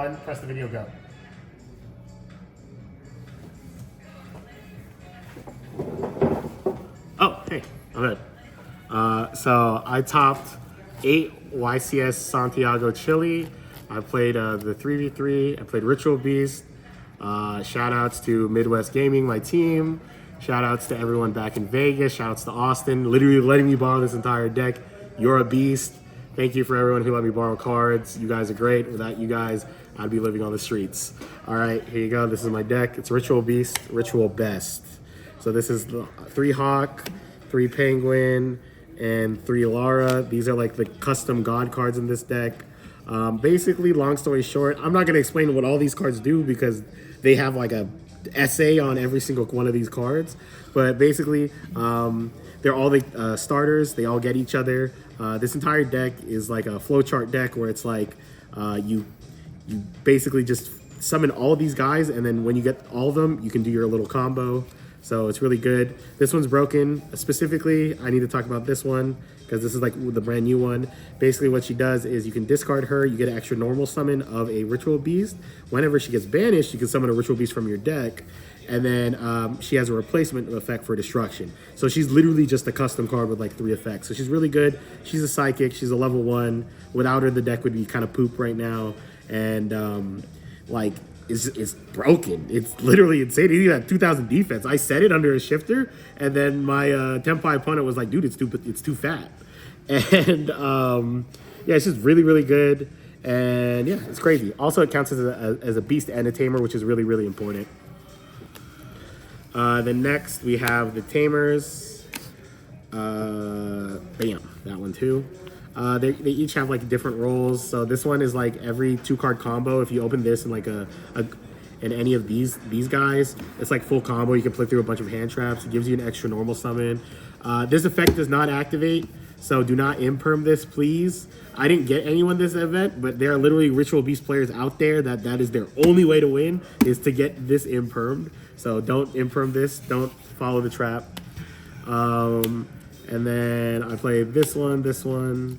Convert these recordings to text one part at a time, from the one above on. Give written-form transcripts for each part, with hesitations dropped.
Press the video, go. Oh, hey, I'm good. So I topped 8 YCS Santiago Chile. I played the 3v3. I played Ritual Beast. Shout outs to Midwest Gaming, my team. Shout outs to everyone back in Vegas. Shout outs to Austin, literally letting me borrow this entire deck. You're a beast. Thank you for everyone who let me borrow cards. You guys are great. Without you guys, I'd be living on the streets. All right, here you go. This is my deck. It's Ritual Beast, Ritual Best. So this is the 3 Hawk, 3 Penguin, and 3 Lara. These are like the custom god cards in this deck. Basically, long story short, I'm not going to explain what all these cards do because they have like a essay on every single one of these cards. But basically, they're all the starters. They all get each other. This entire deck is like a flowchart deck where it's like you basically just summon all of these guys, and then when you get all of them, you can do your little combo. So it's really good. This one's broken. Specifically, I need to talk about this one because this is like the brand new one. Basically, what she does is you can discard her. You get an extra normal summon of a Ritual Beast. Whenever she gets banished, you can summon a Ritual Beast from your deck. And then she has a replacement effect for destruction. So she's literally just a custom card with like 3 effects. So she's really good. She's a psychic. She's a level 1. Without her, the deck would be kind of poop right now. And like, is broken. It's literally insane. He had 2,000 defense. I set it under a shifter, and then my Tenpai opponent was like, "Dude, it's too fat." And yeah, it's just really, really good. And yeah, it's crazy. Also, it counts as a beast and a tamer, which is really, really important. Then next we have the tamers. Bam, that one too. They each have like different roles. So this one is like every 2-card combo. If you open this in like in any of these guys, it's like full combo. You can play through a bunch of hand traps. It gives you an extra normal summon. This effect does not activate, so do not imperm this, please. I didn't get anyone this event, but there are literally Ritual Beast players out there that is their only way to win is to get this impermed. So don't imperm this. Don't follow the trap. And then I played this one,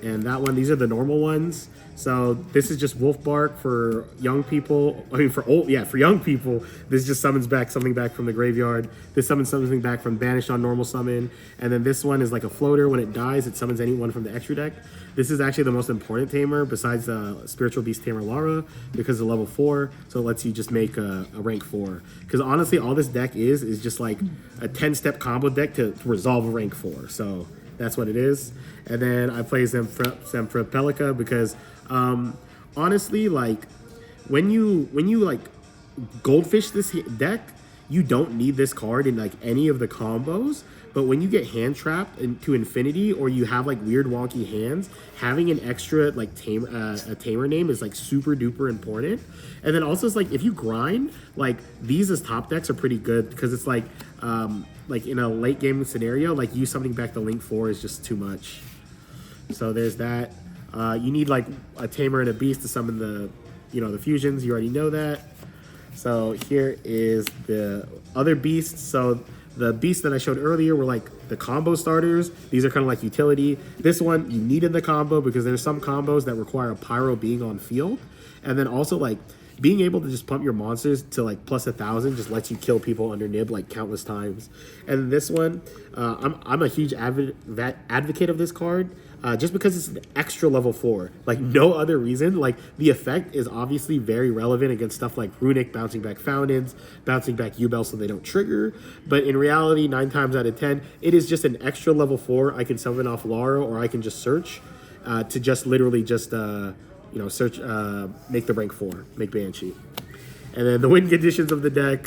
and that one. These are the normal ones. So this is just Wolf Bark for young people. I mean, for young people, this just summons back something back from the graveyard. This summons something back from banished on normal summon. And then this one is like a floater. When it dies, it summons anyone from the extra deck. This is actually the most important tamer besides Spiritual Beast Tamer Lara because of level 4. So it lets you just make a rank 4. Because honestly, all this deck is just like a 10-step combo deck to resolve a rank 4. So that's what it is. And then I play Zemprepelica because honestly, like when you like goldfish this deck, you don't need this card in like any of the combos. But when you get hand trapped into infinity, or you have like weird wonky hands, having an extra like a tamer name is like super duper important. And then also it's like if you grind, like these as top decks are pretty good because it's like in a late game scenario, like you summoning back the Link 4 is just too much. So there's that. You need like a tamer and a beast to summon the fusions. You already know that. So here is the other beasts. So the beasts that I showed earlier were like the combo starters. These are kind of like utility. This one, you needed the combo because there's some combos that require a pyro being on field. And then also like being able to just pump your monsters to like plus 1,000 just lets you kill people under nib like countless times. And this one, I'm a huge advocate of this card. Just because it's an extra level 4, like no other reason. Like the effect is obviously very relevant against stuff like Runic, bouncing back Fountains, bouncing back U-Bell so they don't trigger. But in reality, 9 times out of 10, it is just an extra level 4. I can summon off Lara, or I can just search to just literally just search, make the rank 4, make Banshee. And then the win conditions of the deck.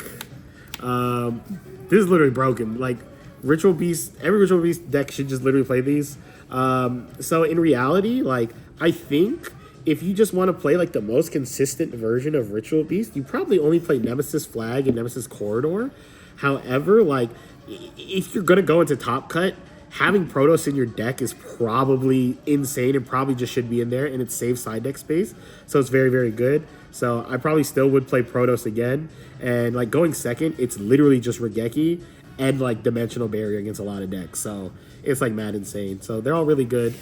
This is literally broken. Like Ritual Beast, every Ritual Beast deck should just literally play these. So in reality, like I think if you just want to play like the most consistent version of Ritual Beast, you probably only play Nemesis Flag and Nemesis Corridor. However, like if you're gonna go into Top Cut, having Protoss in your deck is probably insane and probably just should be in there, and it saves side deck space. So it's very, very good. So I probably still would play Protoss again. And like going second, it's literally just Regeki and like Dimensional Barrier against a lot of decks. So it's like mad insane. So they're all really good.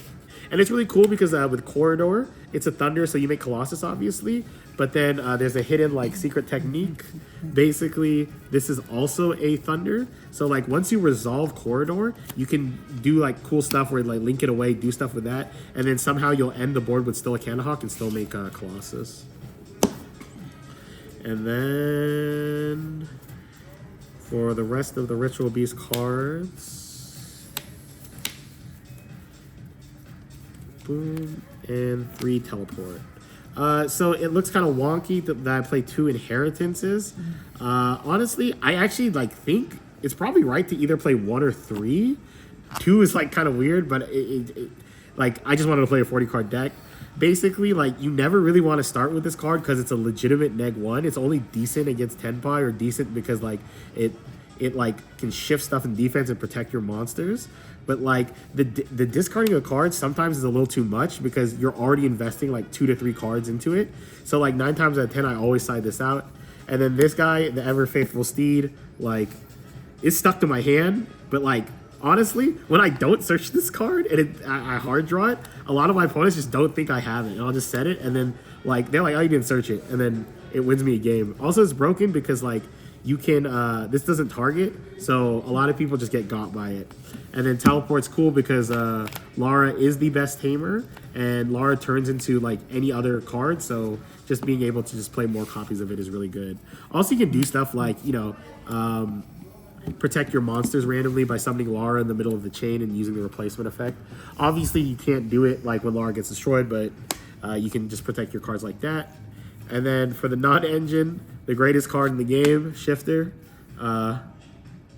And it's really cool because with Corridor, it's a Thunder, so you make Colossus, obviously. But then there's a hidden, like, secret technique. Basically, this is also a Thunder. So, like, once you resolve Corridor, you can do, like, cool stuff where, like, link it away, do stuff with that. And then somehow you'll end the board with still a Candlehawk and still make Colossus. And then for the rest of the Ritual Beast cards, boom, and 3 Teleport. So it looks kind of wonky that I play 2 Inheritances. Honestly, I actually like think it's probably right to either play 1 or 3. 2 is like kind of weird, but like I just wanted to play a 40 card deck. Basically, like, you never really want to start with this card because it's a legitimate neg-1. It's only decent against Tenpai, or decent because, like, it like, can shift stuff in defense and protect your monsters. But, like, the discarding of cards sometimes is a little too much because you're already investing, like, 2 to 3 cards into it. So, like, 9 times out of 10, I always side this out. And then this guy, the Ever Faithful Steed, like, it's stuck to my hand, but, like, honestly, when I don't search this card and I hard draw it, a lot of my opponents just don't think I have it, and I'll just set it, and then like they're like, "Oh, you didn't search it," and then it wins me a game. Also, it's broken because like you can this doesn't target, so a lot of people just get got by it. And then Teleport's cool because Lara is the best tamer, and Lara turns into like any other card, so just being able to just play more copies of it is really good. Also, you can do stuff like, you know, protect your monsters randomly by summoning Lara in the middle of the chain and using the replacement effect. Obviously, you can't do it like when Lara gets destroyed, but you can just protect your cards like that. And then for the non-engine, the greatest card in the game, Shifter.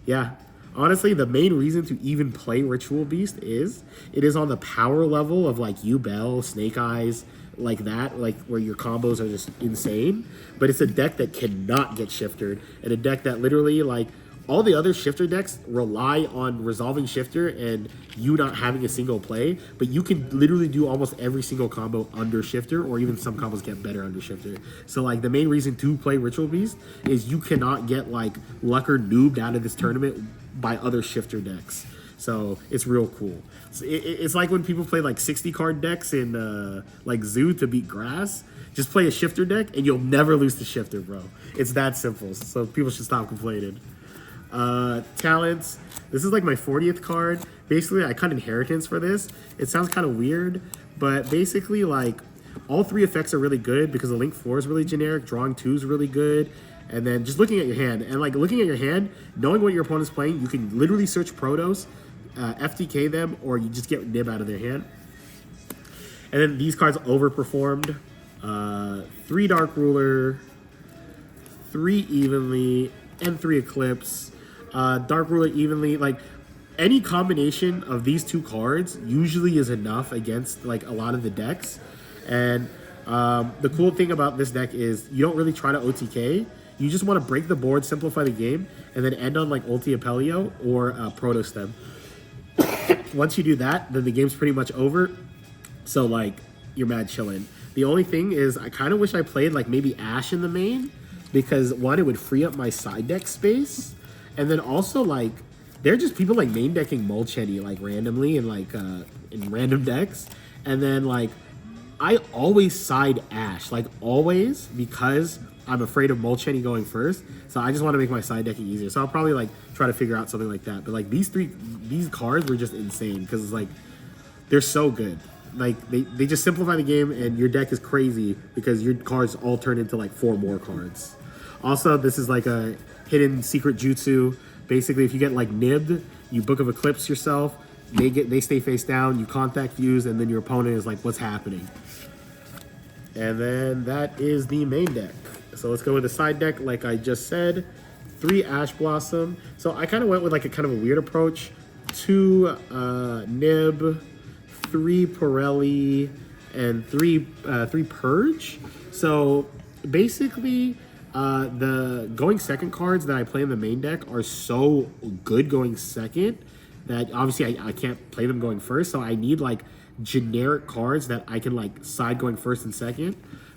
Yeah, honestly, the main reason to even play Ritual Beast is it is on the power level of like Bell, Snake Eyes, like that, like where your combos are just insane. But it's a deck that cannot get shifted, and a deck that literally like all the other Shifter decks rely on resolving Shifter and you not having a single play, but you can literally do almost every single combo under Shifter, or even some combos get better under Shifter. So like the main reason to play Ritual Beast is you cannot get like Lucker noobed out of this tournament by other Shifter decks. So it's real cool. It's like when people play like 60 card decks in like Zoo to beat Grass. Just play a Shifter deck and you'll never lose to Shifter, bro. It's that simple. So people should stop complaining. Talents. This is like my 40th card. Basically, I cut Inheritance for this. It sounds kind of weird, but basically, like, all 3 effects are really good because the Link 4 is really generic, Drawing 2 is really good, and then just looking at your hand. And, like, looking at your hand, knowing what your opponent's playing, you can literally search Protos, FTK them, or you just get Nib out of their hand. And then these cards overperformed. 3 Dark Ruler, 3 Evenly, and 3 Eclipse. Dark Ruler evenly, like any combination of these 2 cards usually is enough against like a lot of the decks. And the cool thing about this deck is you don't really try to OTK. You just want to break the board, simplify the game, and then end on like Ulti Apelio or Proto Stem. Once you do that, then the game's pretty much over. So like you're mad chillin'. The only thing is I kind of wish I played like maybe Ash in the main, because 1, it would free up my side deck space. And then also, like, there are just people, like, main decking Molcheni, like, randomly in, like, in random decks. And then, like, I always side Ash, like, always, because I'm afraid of Molcheni going first. So I just want to make my side decking easier. So I'll probably, like, try to figure out something like that. But, like, these cards were just insane because it's, like, they're so good. Like, they just simplify the game, and your deck is crazy because your cards all turn into, like, 4 more cards. Also, this is, like, a hidden secret jutsu. Basically, if you get like nibbed, you Book of Eclipse yourself, they stay face down, you contact fuse, and then your opponent is like, what's happening? And then that is the main deck. So let's go with the side deck. Like I just said, 3 Ash Blossom. So I kind of went with like a kind of a weird approach. 2 Nib, 3 Pirelli, and 3 Purge. So basically, the going second cards that I play in the main deck are so good going second that obviously I can't play them going first. So I need like generic cards that I can like side going first and second.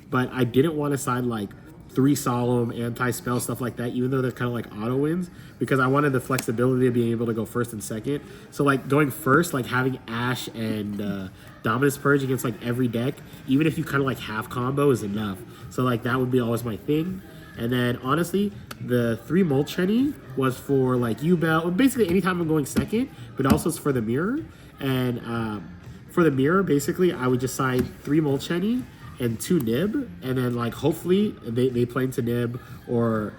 But I didn't want to side like 3 solemn, anti-spell, stuff like that, even though they're kind of like auto wins, because I wanted the flexibility of being able to go first and second. So like going first, like having Ash and Dominus Purge against like every deck, even if you kind of like half combo, is enough. So like that would be always my thing. And then honestly, the 3 Molcheni was for like U-Bell, basically anytime I'm going second, but also it's for the mirror. And for the mirror, basically I would just side 3 Molcheni and 2 Nib, and then like hopefully they play into Nib, or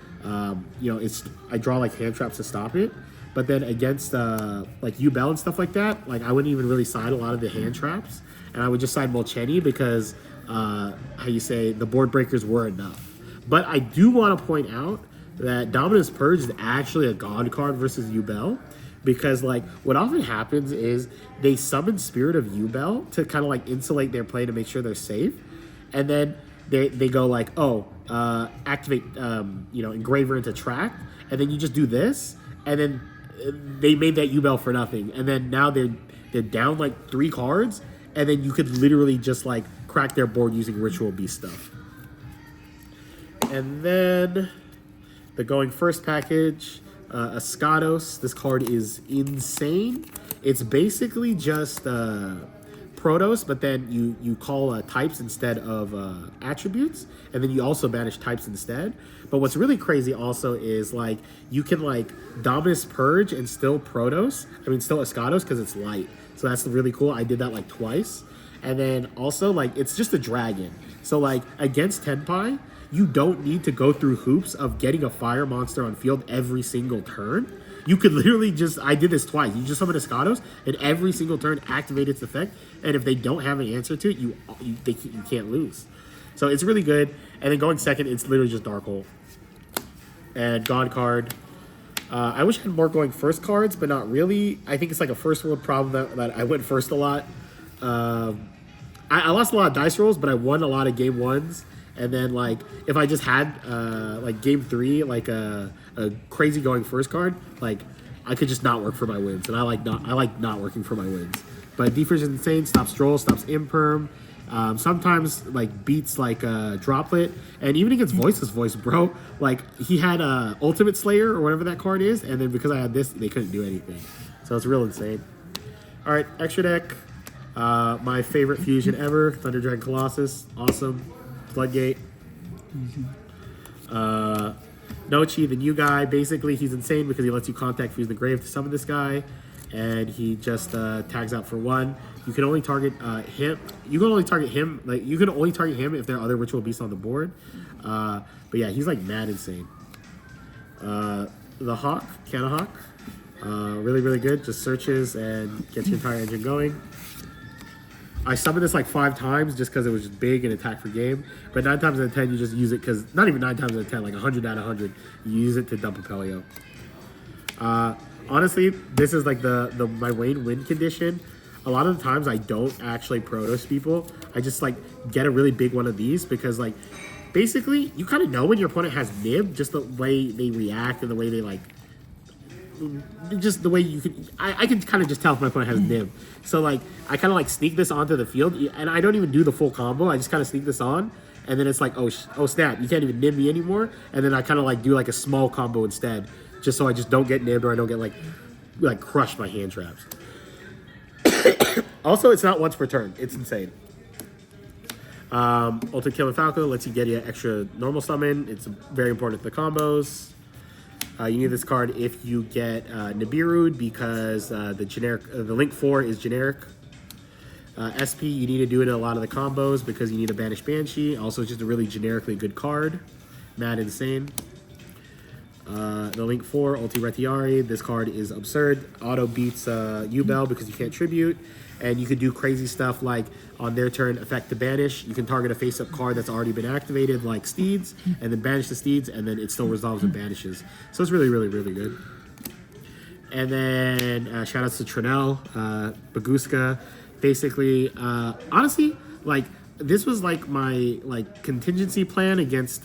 you know, I draw like hand traps to stop it. But then against like U-Bell and stuff like that, like I wouldn't even really side a lot of the hand traps, and I would just side Molcheni because how you say, the board breakers were enough. But I do want to point out that Dominus Purge is actually a god card versus U-Bell, because like what often happens is they summon Spirit of U-Bell to kind of like insulate their play to make sure they're safe, and then they go like, oh, activate you know, Engraver into Track, and then you just do this, and then they made that U-Bell for nothing, and then now they're down like 3 cards, and then you could literally just like crack their board using Ritual Beast stuff. And then the going first package, Escados. This card is insane. It's basically just Protos, but then you call types instead of attributes, and then you also banish types instead. But what's really crazy also is like you can like Dominus Purge and still Protos. I mean, still Escados because it's light. So that's really cool. I did that like twice. And then also like it's just a dragon. So like against Tenpai, you don't need to go through hoops of getting a fire monster on field every single turn. You could literally just, I did this twice. You just summon Escados, and every single turn activate its effect. And if they don't have an answer to it, you can't lose. So it's really good. And then going second, it's literally just Dark Hole. And God card. I wish I had more going first cards, but not really. I think it's like a first world problem that I went first a lot. I lost a lot of dice rolls, but I won a lot of game 1s. And then, like, if I just had, like, game 3, like, a crazy going first card, like, I could just not work for my wins. And I like not working for my wins. But Defers is insane, stops Droll, stops Imperm. Sometimes, like, beats, like, Droplet. And even against Voice, bro, like, he had Ultimate Slayer or whatever that card is. And then because I had this, they couldn't do anything. So it's real insane. All right, extra deck. My favorite fusion ever, Thunder Dragon Colossus. Awesome. Floodgate. Nochi, the new guy, basically he's insane because he lets you contact Fuse the Grave to summon this guy, and he just tags out for 1. You can only target him. You can only target him. Like you can only target him if there are other Ritual Beasts on the board. But yeah, he's like mad insane. The Hawk, Canahawk, really really good. Just searches and gets your entire engine going. I summoned this like 5 times just because it was just big and attack for game. But 9 times out of 10, you just use it because, not even 9 times out of 10, like 100 out of 100, you use it to dump a Pelio. Honestly, this is like my Wayne win condition. A lot of the times I don't actually Protos people. I just like get a really big one of these because like, basically, you kind of know when your opponent has Nib, just the way they react and the way they like, just the way you can, I can kind of just tell if my opponent has Nib. So like, I kind of like sneak this onto the field, and I don't even do the full combo. I just kind of sneak this on, and then it's like, oh snap, you can't even Nib me anymore. And then I kind of like do like a small combo instead, just so I just don't get Nibbed or I don't get like crushed by hand traps. Also, it's not once per turn. It's insane. Ultimate Killing Falco lets you get an extra normal summon. It's very important to the combos. You need this card if you get Nibiru because the Link 4 is generic. SP, you need to do it in a lot of the combos because you need a Banish Banshee. Also, it's just a really generically good card. Mad insane. The Link 4, Ulti Retiari. This card is absurd. Auto beats U-Bell because you can't tribute. And you can do crazy stuff like on their turn, effect to banish. You can target a face-up card that's already been activated, like Steeds, and then banish the Steeds, and then it still resolves and banishes. So it's really, really, really good. And then shoutouts to Trinell, Baguska. Basically, honestly, like this was like my like contingency plan against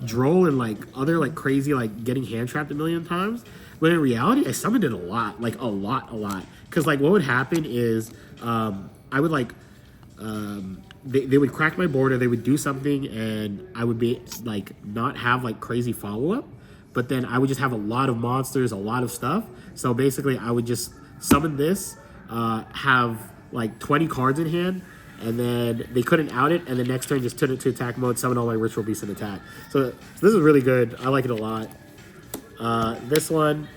Droll and like other like crazy like getting hand trapped a million times. But in reality, I summoned it a lot, like a lot. Because like what would happen is I would like they would crack my board or they would do something and I would be like not have like crazy follow-up, but then I would just have a lot of monsters, a lot of stuff. So basically I would just summon this, have like 20 cards in hand, and then they couldn't out it, and the next turn just turn it to attack mode, summon all my ritual beasts and attack. So this is really good. I like it a lot. This one,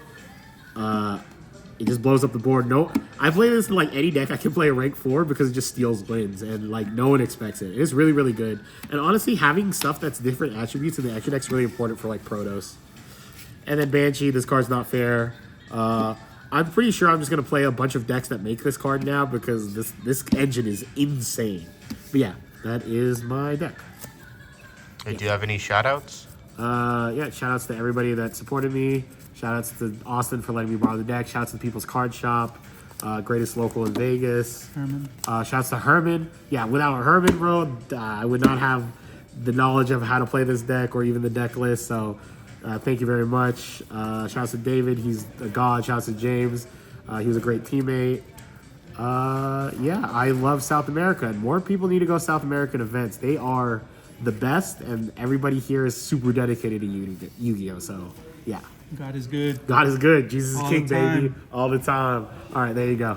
it just blows up the board. No, I play this in like any deck I can play a rank 4 because it just steals wins and like no one expects it. It's really, really good. And honestly, having stuff that's different attributes in the extra deck is really important for like Protos. And then Banshee, this card's not fair. I'm pretty sure I'm just gonna play a bunch of decks that make this card now because this engine is insane. But yeah, that is my deck. Hey, do you have any shoutouts? Yeah, shoutouts to everybody that supported me. Shoutouts to Austin for letting me borrow the deck. Shoutouts to People's Card Shop, greatest local in Vegas. Herman. Shouts to Herman. Yeah, without Herman, bro, I would not have the knowledge of how to play this deck or even the deck list. So thank you very much. Shouts to David. He's a god. Shouts to James. He was a great teammate. Yeah, I love South America, and more people need to go South American events. They are the best, and everybody here is super dedicated to Yu-Gi-Oh! So, yeah. God is good. God is good. Jesus is All king, the time. baby. All the time. All right, there you go.